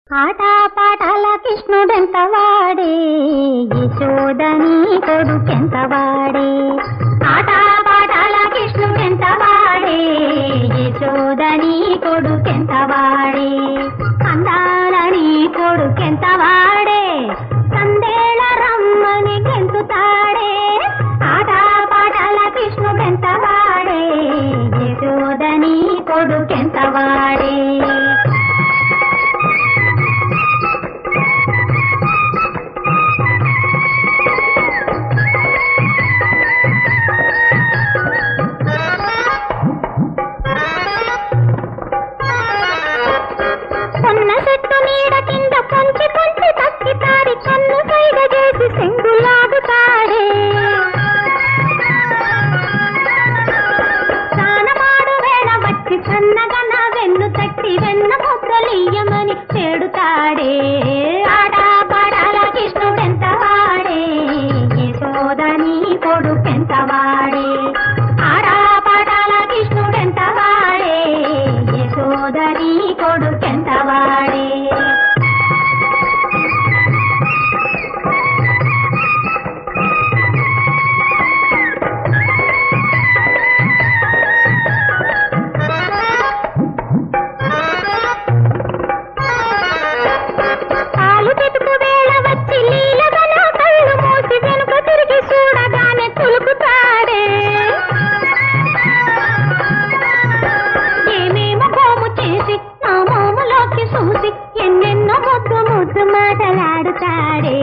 ఆటపాటల కృష్ణుడెంత వాడే, యశోదని కొడుకెంత వాడే. ఆటపాటల కృష్ణుడెంత వాడే, యశోదని కొడుకెంత వాడే. అందాలని కొడుకెంత వాడే, సందేళ రమ్మని గెంతుతాడే. ఆటపాటల కృష్ణుడెంత వాడే, యశోదని కొడుకెంత వాడే. కొన్న చెట్టు నీడ కింద కొంచి కొంచి తక్కి తాడి కన్ను సైగ చేసి సెంగులాగుతాడే. స్నానమాడు వేళ వచ్చి సన్నగన వెన్ను తట్టి వెన్న ముద్రలియ్యమని చేడుతాడే. ఆటపాటల కృష్ణుడెంత వాడే, యశోదని కొడుకెంత వాడే. ఆటపాటల కృష్ణుడెంత వాడే, యశోదని కొడుకెంత వాడే. పాలు పెతుకు వేళ వచ్చి లీలగల కళ్ళు మూసి వెనుక తిరిగి చూడగానే కులుకుతాడే. ఏమేమో కోము చేసి నా మోములోకి చూసి ఎన్నెన్నో ముద్దు ముద్దు మాటలాడుతాడే.